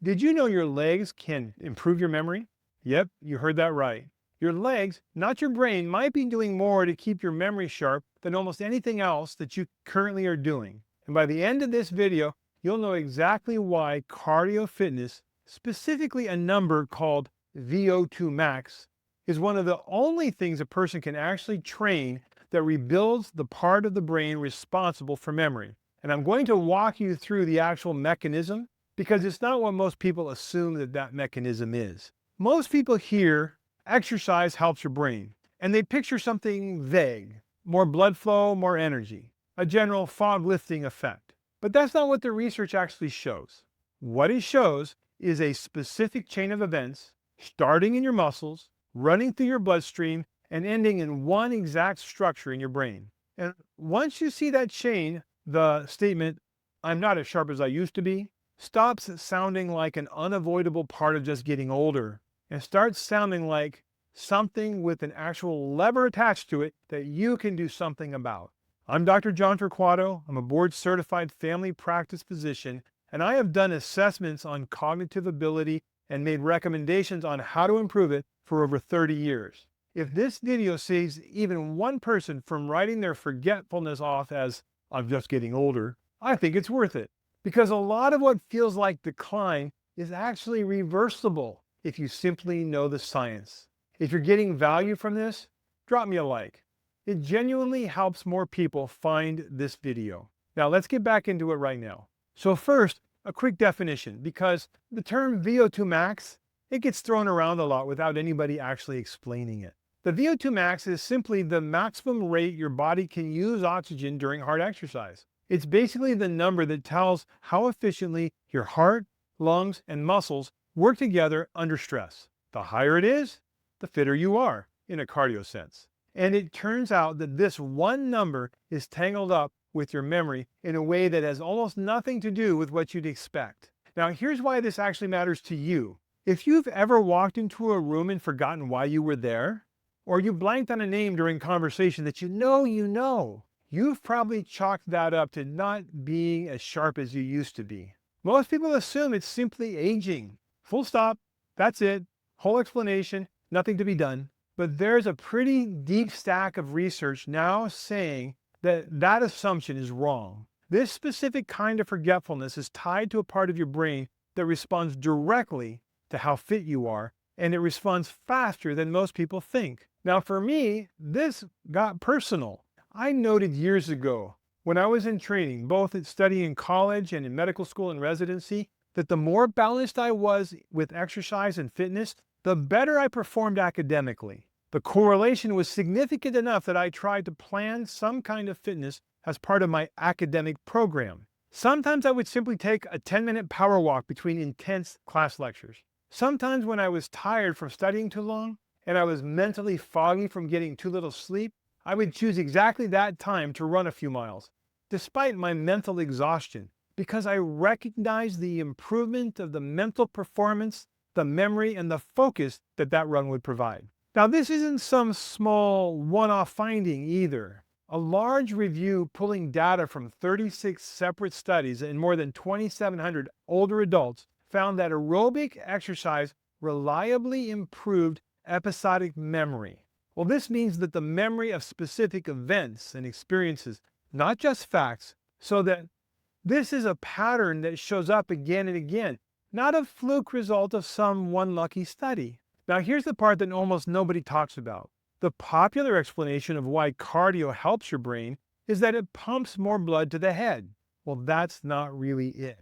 Did you know your legs can improve your memory? Yep, you heard that right. Your legs, not your brain, might be doing more to keep your memory sharp than almost anything else that you currently are doing. And by the end of this video, you'll know exactly why cardio fitness, specifically a number called VO2 max, is one of the only things a person can actually train that rebuilds the part of the brain responsible for memory. And I'm going to walk you through the actual mechanism because it's not what most people assume that mechanism is. Most people hear exercise helps your brain, and they picture something vague, more blood flow, more energy, a general fog lifting effect. But that's not what the research actually shows. What it shows is a specific chain of events starting in your muscles, running through your bloodstream, and ending in one exact structure in your brain. And once you see that chain, the statement, "I'm not as sharp as I used to be," stops sounding like an unavoidable part of just getting older and starts sounding like something with an actual lever attached to it that you can do something about. I'm Dr. John Torquato. I'm a board-certified family practice physician, and I have done assessments on cognitive ability and made recommendations on how to improve it for over 30 years. If this video saves even one person from writing their forgetfulness off as, "I'm just getting older," I think it's worth it. Because a lot of what feels like decline is actually reversible if you simply know the science. If you're getting value from this, drop me a like. It genuinely helps more people find this video. Now let's get back into it right now. So first, a quick definition, because the term VO2 max, it gets thrown around a lot without anybody actually explaining it. The VO2 max is simply the maximum rate your body can use oxygen during hard exercise. It's basically the number that tells how efficiently your heart, lungs, and muscles work together under stress. The higher it is, the fitter you are, in a cardio sense. And it turns out that this one number is tangled up with your memory in a way that has almost nothing to do with what you'd expect. Now, here's why this actually matters to you. If you've ever walked into a room and forgotten why you were there, or you blanked on a name during conversation that you know, you've probably chalked that up to not being as sharp as you used to be. Most people assume it's simply aging. Full stop. That's it. Whole explanation. Nothing to be done. But there's a pretty deep stack of research now saying that assumption is wrong. This specific kind of forgetfulness is tied to a part of your brain that responds directly to how fit you are, and it responds faster than most people think. Now for me, this got personal. I noted years ago when I was in training, both at studying in college and in medical school and residency, that the more balanced I was with exercise and fitness, the better I performed academically. The correlation was significant enough that I tried to plan some kind of fitness as part of my academic program. Sometimes I would simply take a 10-minute power walk between intense class lectures. Sometimes when I was tired from studying too long and I was mentally foggy from getting too little sleep, I would choose exactly that time to run a few miles, despite my mental exhaustion, because I recognized the improvement of the mental performance, the memory, and the focus that run would provide. Now, this isn't some small one-off finding either. A large review pulling data from 36 separate studies and more than 2,700 older adults found that aerobic exercise reliably improved episodic memory. Well, this means that the memory of specific events and experiences, not just facts, so that this is a pattern that shows up again and again, not a fluke result of some one lucky study. Now, here's the part that almost nobody talks about. The popular explanation of why cardio helps your brain is that it pumps more blood to the head. Well, that's not really it.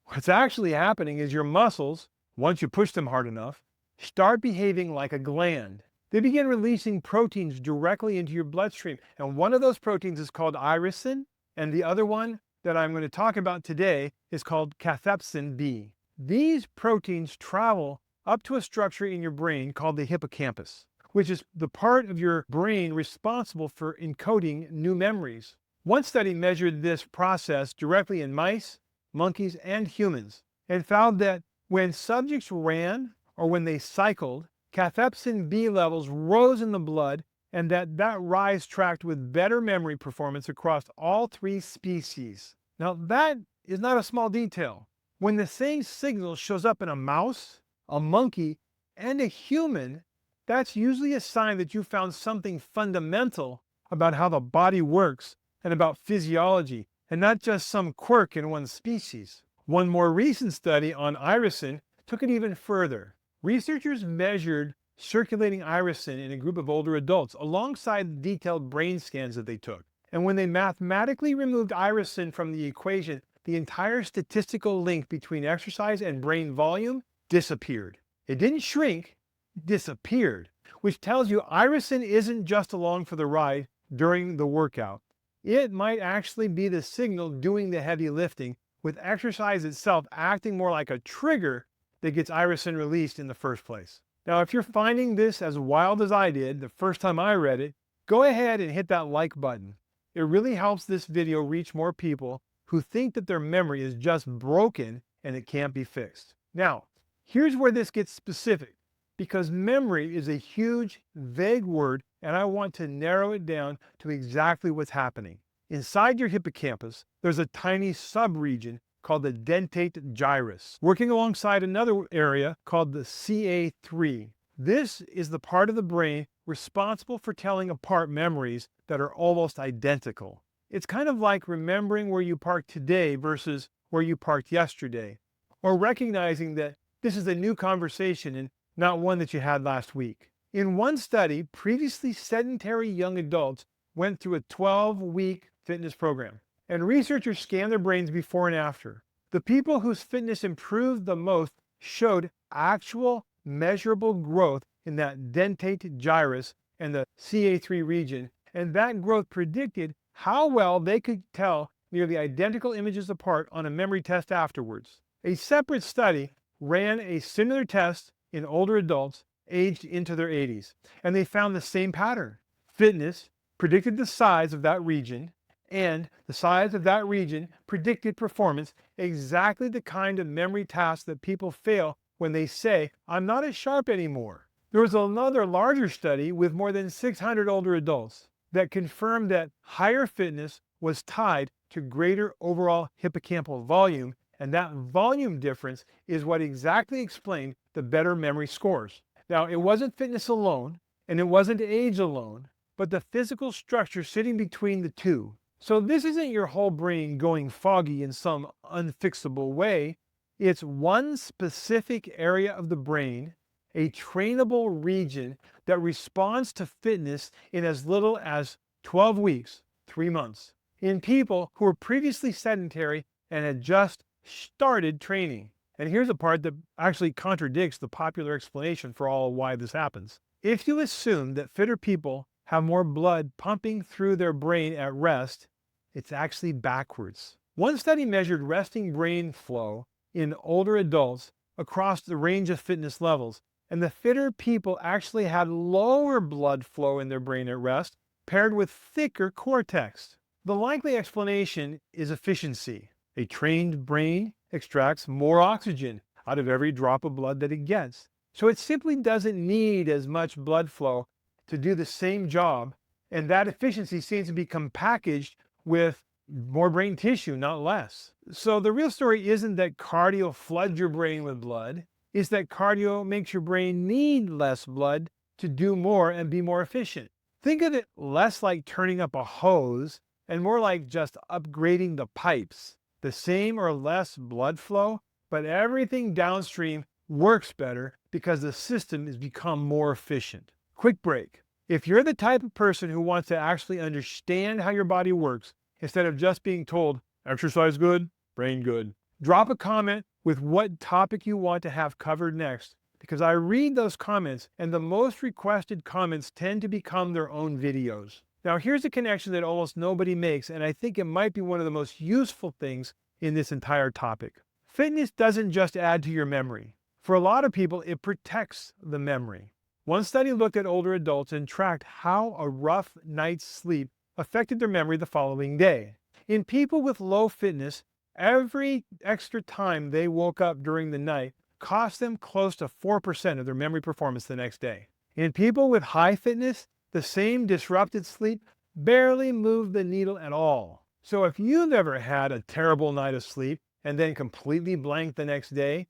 What's actually happening is your muscles, once you push them hard enough, start behaving like a gland. They begin releasing proteins directly into your bloodstream. And one of those proteins is called irisin, and the other one that I'm going to talk about today is called cathepsin B. These proteins travel up to a structure in your brain called the hippocampus, which is the part of your brain responsible for encoding new memories. One study measured this process directly in mice, monkeys, and humans, and found that when subjects ran or when they cycled, cathepsin B levels rose in the blood, and that rise tracked with better memory performance across all three species. Now, that is not a small detail. When the same signal shows up in a mouse, a monkey, and a human, that's usually a sign that you found something fundamental about how the body works and about physiology, and not just some quirk in one species. One more recent study on irisin took it even further. Researchers measured circulating irisin in a group of older adults alongside detailed brain scans that they took. And when they mathematically removed irisin from the equation, the entire statistical link between exercise and brain volume disappeared. It didn't shrink, it disappeared, which tells you irisin isn't just along for the ride during the workout. It might actually be the signal doing the heavy lifting, with exercise itself acting more like a trigger that gets irisin released in the first place. Now, if you're finding this as wild as I did the first time I read it, go ahead and hit that like button. It really helps this video reach more people who think that their memory is just broken and it can't be fixed. Now, here's where this gets specific, because memory is a huge, vague word, and I want to narrow it down to exactly what's happening. Inside your hippocampus, there's a tiny subregion called the dentate gyrus, working alongside another area called the CA3. This is the part of the brain responsible for telling apart memories that are almost identical. It's kind of like remembering where you parked today versus where you parked yesterday, or recognizing that this is a new conversation and not one that you had last week. In one study, previously sedentary young adults went through a 12-week fitness program, and researchers scanned their brains before and after. The people whose fitness improved the most showed actual measurable growth in that dentate gyrus and the CA3 region, and that growth predicted how well they could tell nearly identical images apart on a memory test afterwards. A separate study ran a similar test in older adults aged into their 80s, and they found the same pattern. Fitness predicted the size of that region, and the size of that region predicted performance, exactly the kind of memory task that people fail when they say, "I'm not as sharp anymore." There was another larger study with more than 600 older adults that confirmed that higher fitness was tied to greater overall hippocampal volume, and that volume difference is what exactly explained the better memory scores. Now, it wasn't fitness alone, and it wasn't age alone, but the physical structure sitting between the two. So this isn't your whole brain going foggy in some unfixable way. It's one specific area of the brain, a trainable region that responds to fitness in as little as 12 weeks, 3 months, in people who were previously sedentary and had just started training. And here's a part that actually contradicts the popular explanation for all why this happens. If you assume that fitter people have more blood pumping through their brain at rest, it's actually backwards. One study measured resting brain flow in older adults across the range of fitness levels, and the fitter people actually had lower blood flow in their brain at rest, paired with thicker cortex. The likely explanation is efficiency. A trained brain extracts more oxygen out of every drop of blood that it gets. So it simply doesn't need as much blood flow to do the same job, and that efficiency seems to become packaged with more brain tissue, not less. So the real story isn't that cardio floods your brain with blood, it's that cardio makes your brain need less blood to do more and be more efficient. Think of it less like turning up a hose and more like just upgrading the pipes. The same or less blood flow, but everything downstream works better because the system has become more efficient. Quick break. If you're the type of person who wants to actually understand how your body works, instead of just being told, exercise good, brain good, drop a comment with what topic you want to have covered next, because I read those comments and the most requested comments tend to become their own videos. Now here's a connection that almost nobody makes, and I think it might be one of the most useful things in this entire topic. Fitness doesn't just add to your memory. For a lot of people, it protects the memory. One study looked at older adults and tracked how a rough night's sleep affected their memory the following day. In people with low fitness, every extra time they woke up during the night cost them close to 4% of their memory performance the next day. In people with high fitness, the same disrupted sleep barely moved the needle at all. So if you've ever had a terrible night of sleep, and then completely blank the next day,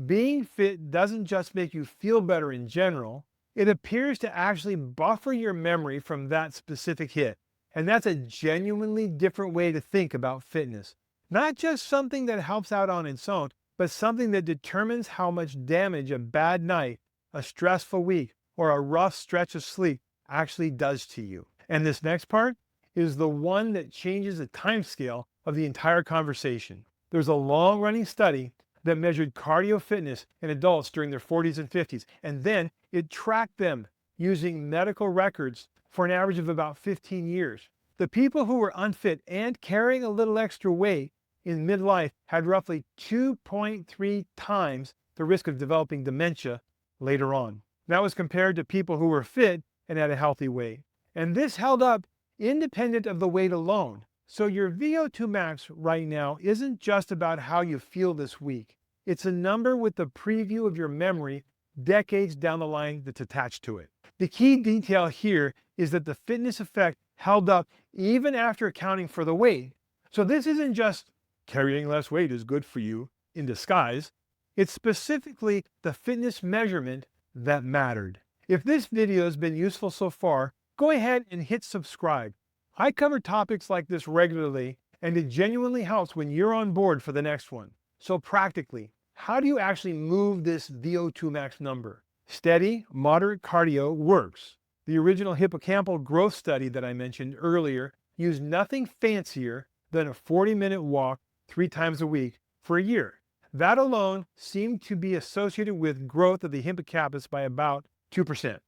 being fit doesn't just make you feel better in general, it appears to actually buffer your memory from that specific hit. And that's a genuinely different way to think about fitness. Not just something that helps out on its own, but something that determines how much damage a bad night, a stressful week, or a rough stretch of sleep actually does to you. And this next part is the one that changes the timescale of the entire conversation. There's a long-running study that measured cardio fitness in adults during their 40s and 50s, and then it tracked them using medical records for an average of about 15 years. The people who were unfit and carrying a little extra weight in midlife had roughly 2.3 times the risk of developing dementia later on. That was compared to people who were fit and had a healthy weight. And this held up independent of the weight alone. So your VO2 max right now isn't just about how you feel this week. It's a number with the preview of your memory decades down the line that's attached to it. The key detail here is that the fitness effect held up even after accounting for the weight. So this isn't just carrying less weight is good for you in disguise. It's specifically the fitness measurement that mattered. If this video has been useful so far, go ahead and hit subscribe. I cover topics like this regularly, and it genuinely helps when you're on board for the next one. So practically, how do you actually move this VO2 max number? Steady, moderate cardio works. The original hippocampal growth study that I mentioned earlier used nothing fancier than a 40-minute walk 3 times a week for a year. That alone seemed to be associated with growth of the hippocampus by about 2%.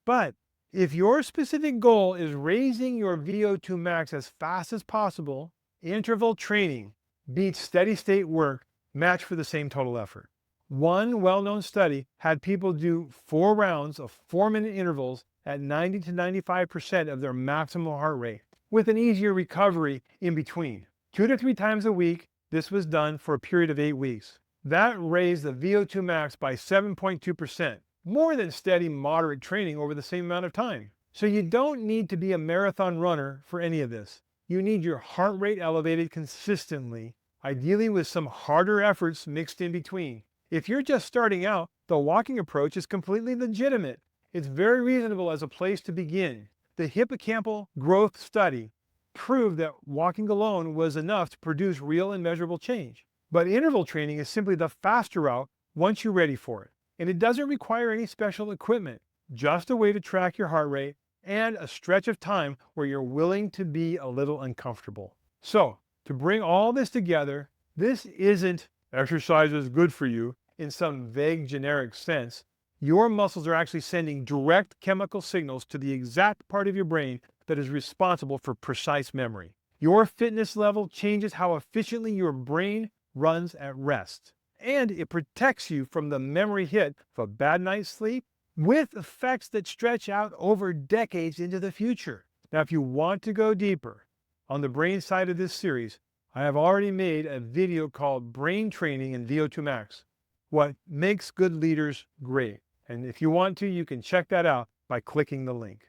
But if your specific goal is raising your VO2 max as fast as possible, interval training beats steady state work matched for the same total effort. One well-known study had people do 4 rounds of 4-minute intervals at 90 to 95% of their maximal heart rate, with an easier recovery in between. 2 to 3 times a week, this was done for a period of 8 weeks. That raised the VO2 max by 7.2%, more than steady moderate training over the same amount of time. So you don't need to be a marathon runner for any of this. You need your heart rate elevated consistently, ideally with some harder efforts mixed in between. If you're just starting out, the walking approach is completely legitimate. It's very reasonable as a place to begin. The hippocampal growth study proved that walking alone was enough to produce real and measurable change. But interval training is simply the faster route once you're ready for it. And it doesn't require any special equipment, just a way to track your heart rate and a stretch of time where you're willing to be a little uncomfortable. So, to bring all this together, this isn't exercise is good for you in some vague generic sense. Your muscles are actually sending direct chemical signals to the exact part of your brain that is responsible for precise memory. Your fitness level changes how efficiently your brain runs at rest, and it protects you from the memory hit of a bad night's sleep with effects that stretch out over decades into the future. Now, if you want to go deeper on the brain side of this series, I have already made a video called Brain Training and VO2 Max, What Makes Good Leaders Great. And if you want to, you can check that out by clicking the link.